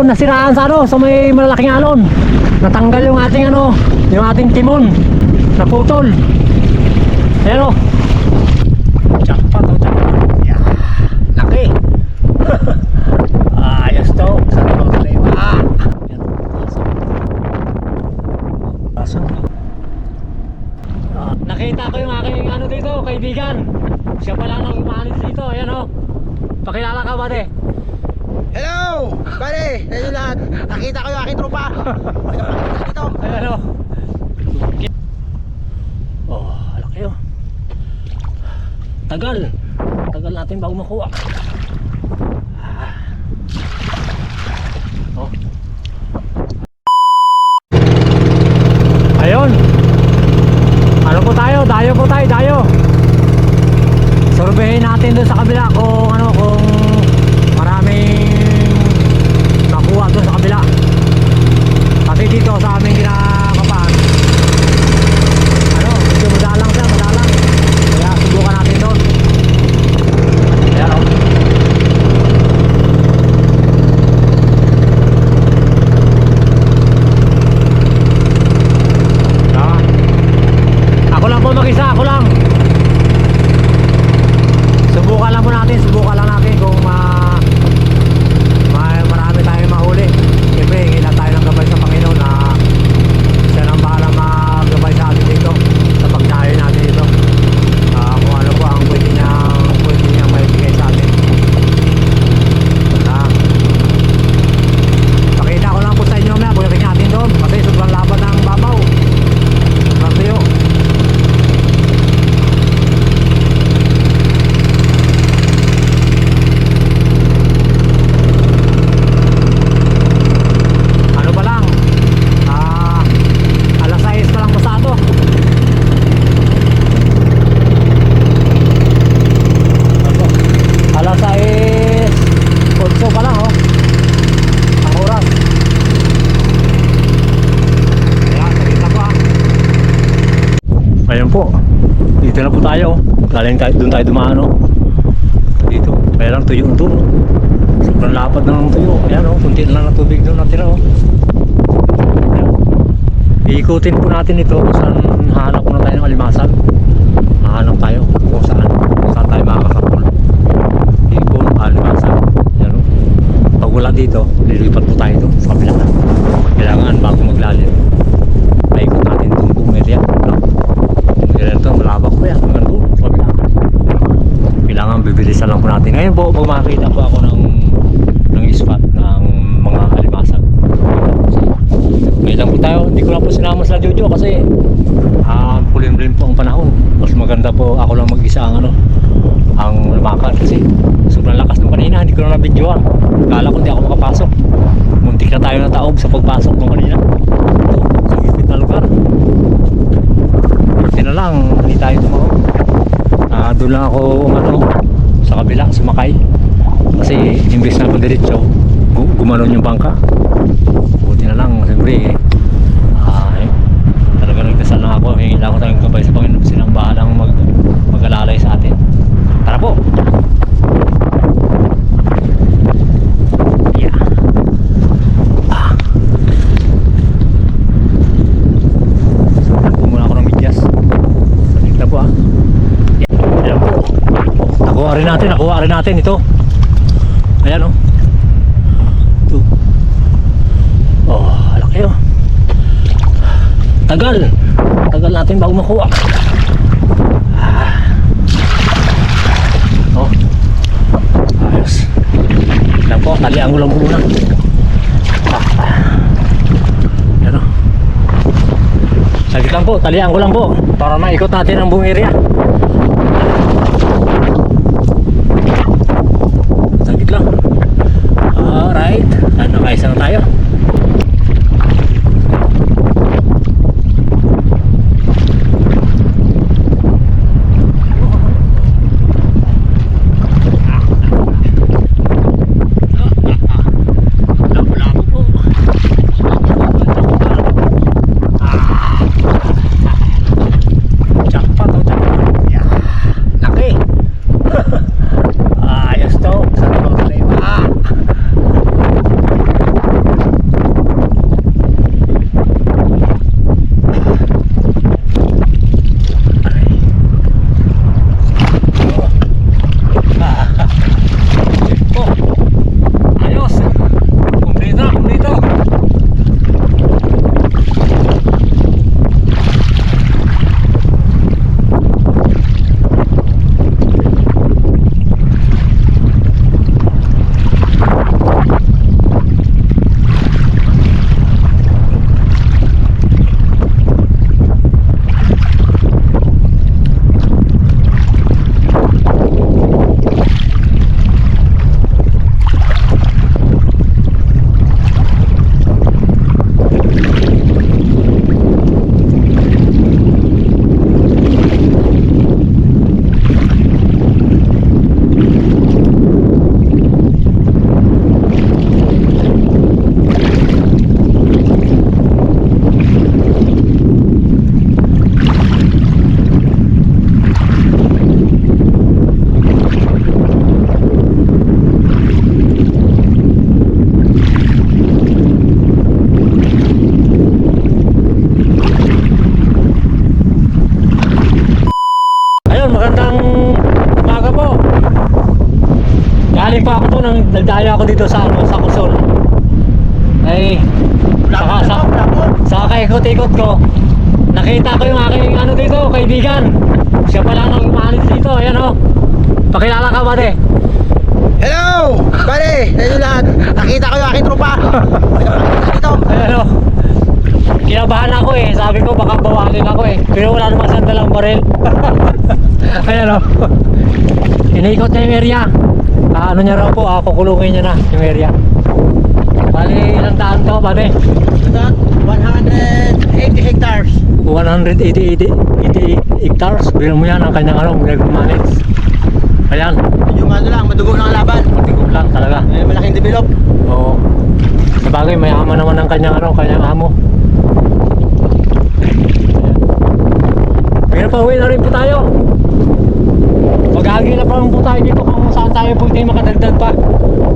alon, nasiraan sa ano, sa may malalaking alon. Natanggal yung ating ano, yung ating timon. Naputol. Ayan o. Jackpot o jackpot. Yeah. Laki. Ayos to. Sana magkaliwa. Ayan o. Paso. Nakita ko yung aking ano dito, kaibigan. Siya pala nang umalis dito. Ayan o. Pakilala ka ba de? Hello! Bale, hello lahat. Nakita ko yung aking tropa. Ito. Ayan o. Oh, laki o. Tagal. Tagal natin bago makuha. Oh. Ayun. Ano po tayo? Dayo po tayo, dayo. Surveyin natin doon sa kabila kung ano, kung maraming nakuha doon sa kabila. Kasi dito sa aming kinakapaan, ano, medyo madalang siya, madalang. Kaya subukan natin doon. Ayan o. Ako lang po mag-isa, ako lang. Subukan lang po natin, subukan lang natin kung marami tayong mahuli. Siyempre, hingin tayo ng gabay sa Panginoon na siya nang bahala maggabay sa atin dito sa pagdayo natin dito. Kung ano po ang pwede niyang maibigay sa atin. Pakita ko lang po sa inyo na pagdating natin doon kasi sobrang laban ng babaw. Sobrang tuyo. Ayan po, dito na po tayo. Galing tayo, doon tayo dumaan o. Dito, kaya lang tuyo doon. Sobrang lapad na ng tuyo. Ayan o, kunti na lang tubig doon natira o. Iikutin po natin ito kung saan hahanap po na tayo ng alimasan. Hahanap tayo kung saan tayo makakapul. Ipon, alimasan. Ayan o. Pag wala dito, lilipat po tayo doon sa kabila. Kailangan bago maglalim, paikot natin itong buong area. Ito, malabak po yan hanggang doon sa kabila. Kailangan bibilisan lang po natin. Ngayon po, pag makakita po ako ng spot ng mga alimasag, ngayon lang po tayo. Hindi ko lang po sinama sa Jojo kasi pulim-pulim po ang panahon. Mas maganda po ako lang mag-isa ang lumakad kasi sobrang lakas ng kanina. Hindi ko lang na-videoan. Kala ko hindi ako makapasok. Muntik na tayo nataob sa pagpasok ng kanina. Ito, sa gipit na lugar. Buti na lang, hindi tayo tumaho. Doon lang ako sa kabila, sumakay. Kasi imbes na padiretso, gumanon yung bangka. Buti na lang, siyempre talaga nagdasal lang ako. Hingi lang ako tayong gabay sa Panginoon. Silang bahalang mag-alalay sa atin. Tara po! Nakuha rin natin ito. Ayan o. Ito. Oh, laki o. Tagal natin bago makuha. Oh. Ayos. Lang po, talian ko lang po muna. Ayan o. Saglit lang po, talian ko lang po para maikot natin ang buong area. Lang. Alright, nakaisa na tayo. Labo-labo po. Jackpot o jackpot. galing pa ako to nang nagdaya ako dito sa ano, sa Quezon. Ay, sa kaikot-ikot ko, nakita ko yung aking ano dito, kaibigan. Siya pala nang umalis dito, ayan o. Pakilala ka ba, de? Hello! Pare, sa inyo lahat. Nakita ko yung aking tropa. Dito. Ayan o. Kinabahan ako eh, sabi ko baka bawalin ako eh. Pero wala naman siyang dalang baril. Ayan o. Iniikot niya yung area. Ano niya raw po, kukulungin niya na yung area. Bali, ilang daan to, pare? 180 hectares. 180 hectares. Bilang mo yan ang kanyang ano, nag-manage. Ayan. Yung ano lang, madugo lang ang laban. Matigong lang talaga. Malaking develop. Oo. Sabagay, mayaman naman ang kanyang ano, kanyang amo. Ayan. Pero pauwi na rin po tayo. Maghagi na pa rin po tayo dito kung saan tayo po tayo makadagdag pa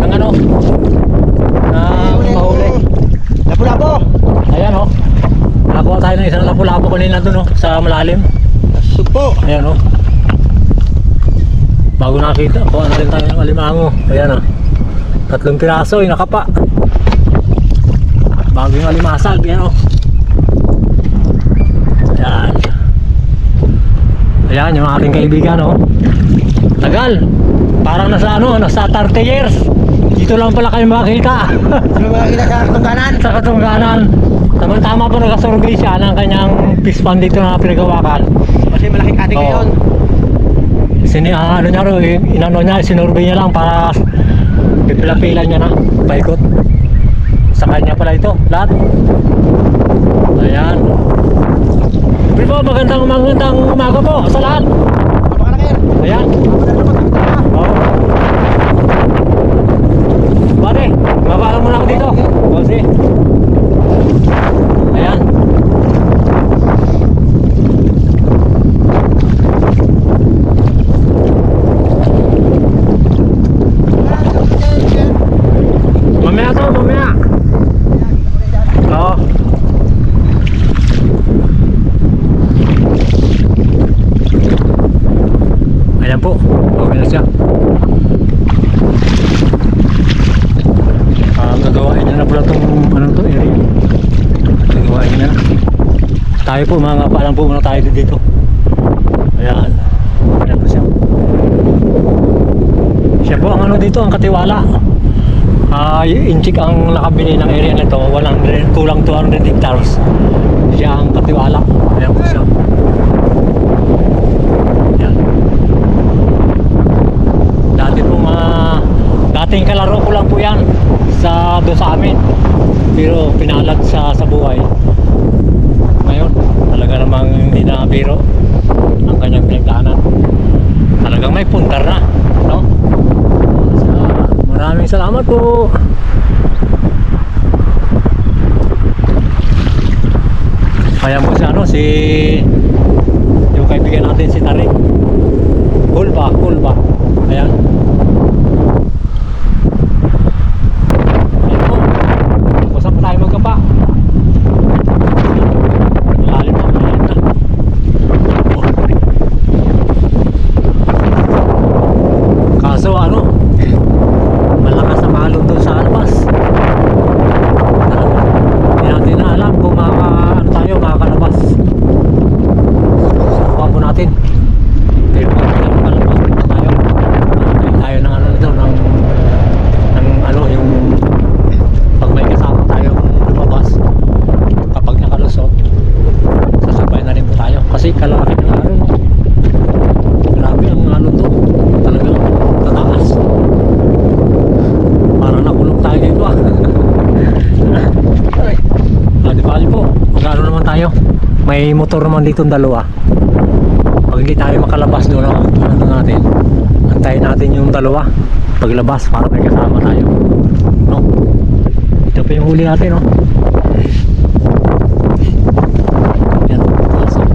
ng ano, na mahuli. Lapu-lapo. Ayan o. Nakakuha tayo ng isang lapu-lapo kanina dun o, sa malalim. Sugpo. Ayan o. Bago nakita, kuha na rin tayo ng alimango. Ayan o. 3 piraso, yung nakapa. Bago yung alimasag, ayan o. Ayan. Ayan yung aking kaibigan o. Tagal. Parang nasa ano, nasa 30 years. Dito lang pala kayo makakita. Ano makikita sa Katungganan? Sa Katungganan. Tama-tama po nakasurvey siya ng kanyang fish pond dito na pinagawakan. Kasi malaking kating Oo. ngayon. Ano niya ro, inano niya, sinurvey niya lang para pipila-pila niya na, paikot. Sa kanya pala ito, lahat. Ayan. Pero po, magandang umaga po sa lahat. Papakalakir. Ayan. Oo. Pare, mabala muna ako dito. Kasi. Ayan. Mamaya to, mamaya. Oo. Ayan po, okay na siya. Gagawain niya na pala itong ano to, area. Gagawain niya na. Tayo po, mga paalam po muna tayo dito. Ayan. Ayan po siya. Siya po ang ano dito, ang katiwala. Inchik ang nakabili ng area na ito, 100, kulang 200 hectares. Siya ang katiwala. Ayan po siya. Ayan. Dati po dating kalaro ko lang po yan doon sa amin. Pero pinalag sa buhay. Ngayon, talaga namang hindi na biro ang kanyang pinagdaanan. Talagang may pundar na, no? Maraming salamat po. Kaya mo si yung kaibigan natin si Tarik. Cool ba? Ayan. Ayan po. Kung saan pa tayo magkapa. Malalim na, malalim na. Oh. Kaso malakas ang alon doon sa alpas. Hindi natin na alam kung makakalabas. Subukan po natin. Pero makakalabas tayo. Tayo ng yung pag may kasama tayong lumabas, kapag nakalusot, sasabay na rin po tayo. Kasi kalaki ng alon. Grabe ang alon doon. Talagang tataas. Parang nakulong tayo dito di bali po, magano naman tayo. May motor naman dito dalawa. Pag hindi tayo makalabas doon, ano natin, antayin natin yung dalawa paglabas para may kasama tayo, no? Ito pa yung huli natin, no? Yan, pasok.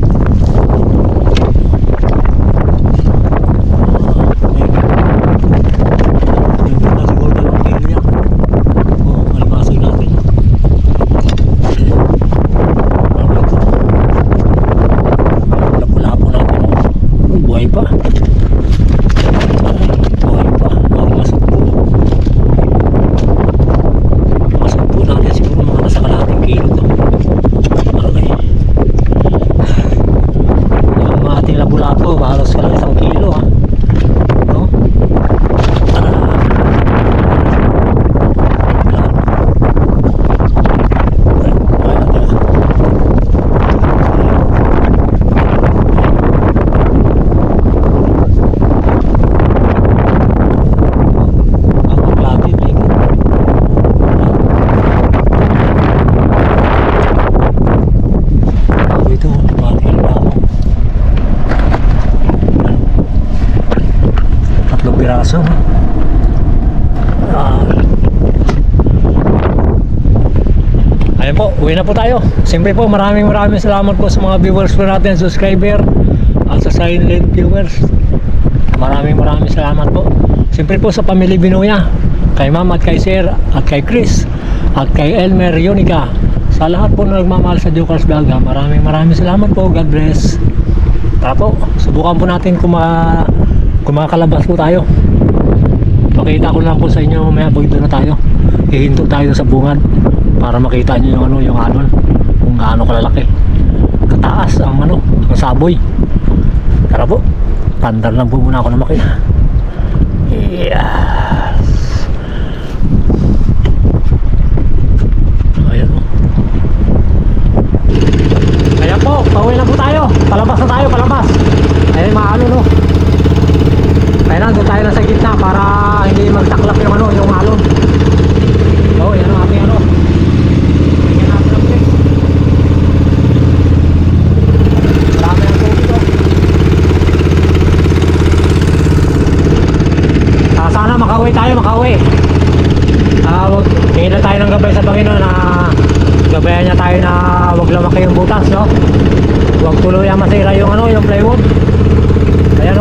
Buhay pa, makakasok po. piraso. Ayan po, uwi na po tayo. Siyempre po, maraming salamat po sa mga viewers po natin, subscriber at sa silent viewers. Maraming salamat po. Siyempre po sa pamilya Binoya, kay Ma'am at kay Sir at kay Chris at kay Elmer Yonica, sa lahat po na nagmamahal sa Jokers Vlog. Maraming salamat po. God bless. Tara po, subukan po natin kung makakalabas po tayo. Pakita ko lang po sa inyo, may apoy doon na tayo. Hihinto tayo sa bungad para makita nyo yung alon, kung gaano kalalaki kataas ang ang saboy. Tara po, tandar lang po muna ako na makina. Yes. Ayan po. Ayan po, pauwi na po tayo. Palabas na tayo, palabas. Ayan mga alon, kaya lang, doon tayo na sa gitna para hindi magtaklap yung yung alon. Yan ang ating bigyan natin ng place. Marami ang tubig, sana makauwi tayo, tingin na tayo ng gabay sa Panginoon na gabayan niya tayo na wag lumaki yung butas, wag tuluyan masira yung yung plywood. Ayan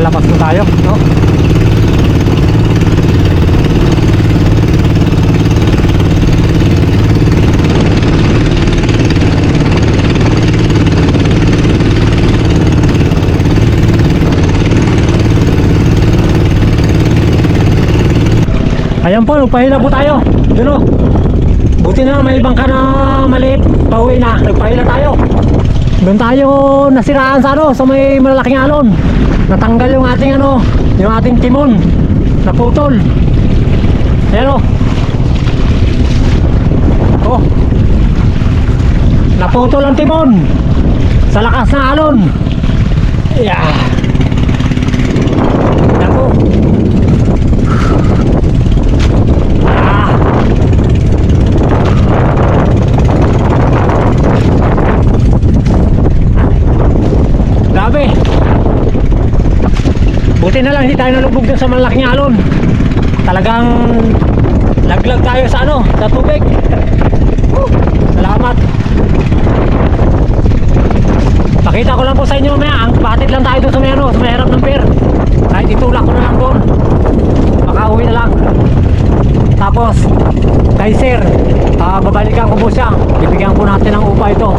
labas na tayo, Ayan po, nagpahila po tayo. Yun buti na may bangka na maliit. Pauwi na, nagpahila tayo. Doon tayo nasiraan sa sa may malalaking alon. Natanggal yung ating yung ating timon. Naputol. Ayan naputol ang timon sa lakas na alon. Yeah. Ayan po. Grabe. Buti na lang hindi tayo nalubog dun sa malaking alon. Talagang laglag tayo sa sa tubig. Salamat. Pakita ko lang po sa inyo maya, ang patid lang tayo doon sa may harap ng pier. Kahit itulak ko na lang doon, makauwi na lang. Tapos kay Sir, babalikan ko po siya. Bibigyan po natin ng upa ito.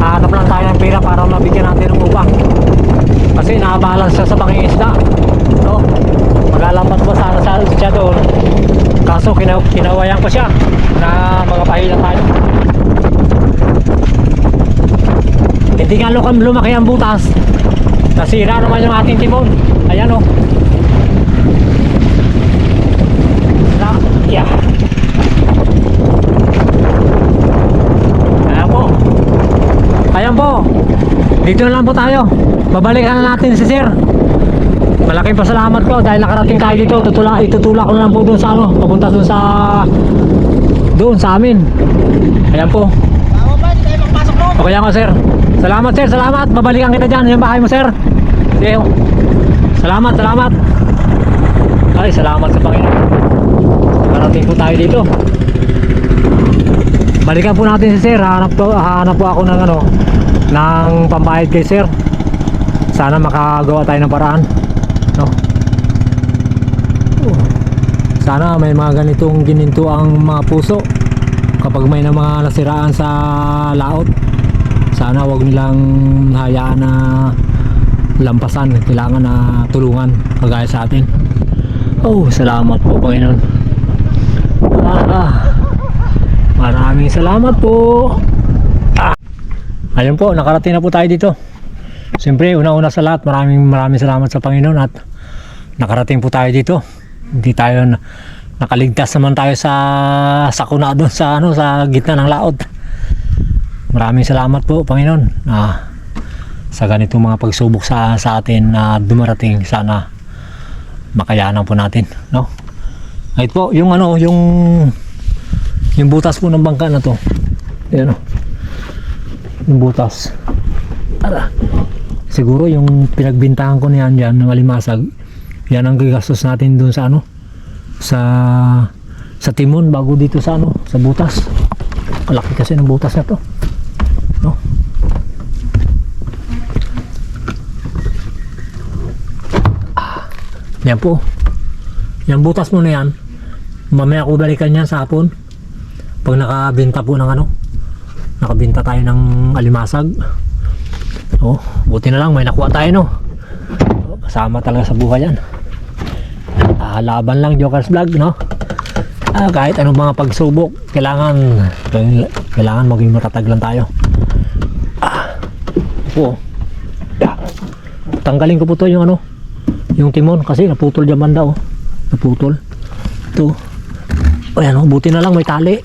Hanap lang tayo ng pera para mabigyan natin ng upa. Kasi nakabalance siya sa pangingisda. Maglalampas pa sana siya doon. Kaso kinawayan ko siya na magpahila tayo. Hindi nga lumaki ang butas. Nasira naman yung ating timon. Ayan Yeah. Ayan po. Dito na lang po tayo. Babalikan na natin si Sir. Malaking pasalamat ko dahil nakarating tayo dito. Itutulak ko na lang po doon sa papunta doon sa amin. Ayan po. Hindi tayo makapasok loob. Okay ako, Sir. Salamat, Sir. Salamat. Babalikan kita dyan. Yung bahay mo, Sir. Sige. Salamat. Ay, salamat sa Panginoon. Nakarating po tayo dito. Balikan po natin si Sir. Hanap po ako ng ng pambayad kay Sir. Sana makagawa tayo ng paraan. Sana may mga ganitong gininto ang mga puso kapag may na mga nasiraan sa laot. Sana wag nilang hayaan na lampasan. Kailangan na tulungan kagaya sa atin. Salamat po, Panginoon. Maraming salamat po. Ayun po, nakarating na po tayo dito. Siyempre, una-una sa lahat, maraming salamat sa Panginoon at nakarating po tayo dito. Hindi tayo nakaligtas naman tayo sa sakuna doon sa gitna ng laot. Maraming salamat po, Panginoon. Sa ganitong mga pagsubok sa atin na dumarating, sana makayanan po natin, no? Ito po, yung butas po ng bangka na to. Ayan, yung butas. Siguro yung pinagbintangan ko niyan dyan ng alimasag, yan ang gagastos natin dun sa sa timon bago dito sa sa butas. Kalaki kasi ng butas na to, no? Yan po. Yan butas mo na yan. Mamaya ko balikan yan sa hapon. Pag nakabinta po ng nakabinta tayo ng alimasag. Buti na lang may nakuha tayo, no? Kasama talaga sa buhay yan. Laban lang, Jokers Vlog, no? Kahit anong mga pagsubok, kailangan maging matatag lang tayo. Tanggalin ko po to yung timon kasi naputol dyan banda, naputol ito. Ayan, buti na lang may tali.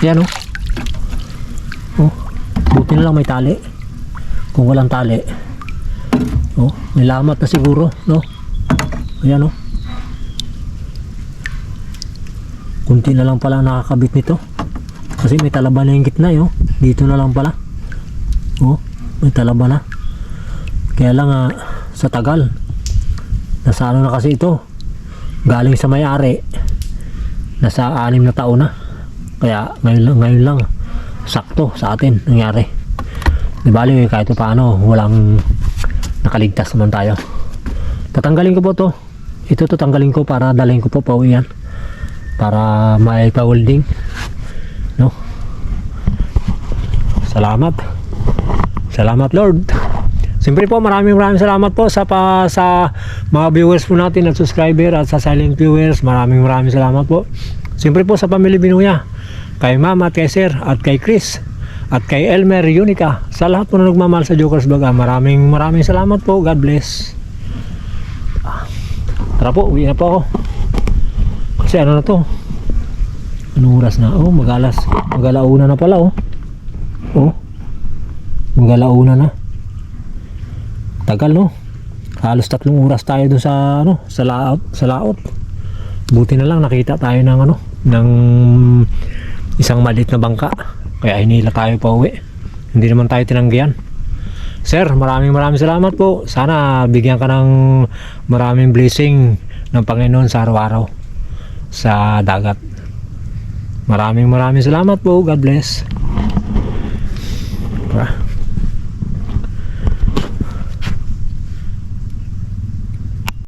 Ayan, buti na lang may tali. Kung walang tali, may lamat na siguro, no? Ayan, kunti na lang pala nakakabit nito kasi may talaba na yung gitna, dito na lang pala, may talaba na. Kaya lang sa tagal nasa na kasi ito, galing sa may-ari, nasa 6 na taon na, kaya ngayon lang sakto sa atin nangyari. Di bali kahit paano walang nakaligtas naman tayo. Tatanggalin ko po ito tanggalin ko para dalhin ko po pauwian para may pa-welding, no? Salamat Lord. Siyempre po, maraming salamat po sa mga viewers po natin at subscriber at sa silent viewers. Maraming salamat po. Siyempre po sa pamilya Binuya, kay Ma'am at kay Sir at kay Chris at kay Elmer Unica, sa lahat po na nagmamahal sa Jokers Vlog. Maraming salamat po. God bless. Tara po, uwi na po ako. Kasi na to? Anong oras na? Mag-alauna na pala, mag-alauna na. Tagal, no? Halos 3 oras tayo dun sa laot. Buti na lang nakita tayo ng isang maliit na bangka. Kaya hinila tayo pa uwi. Hindi naman tayo tinanggihan. Sir, maraming salamat po. Sana bigyan ka ng maraming blessing ng Panginoon sa araw-araw sa dagat. Maraming salamat po. God bless.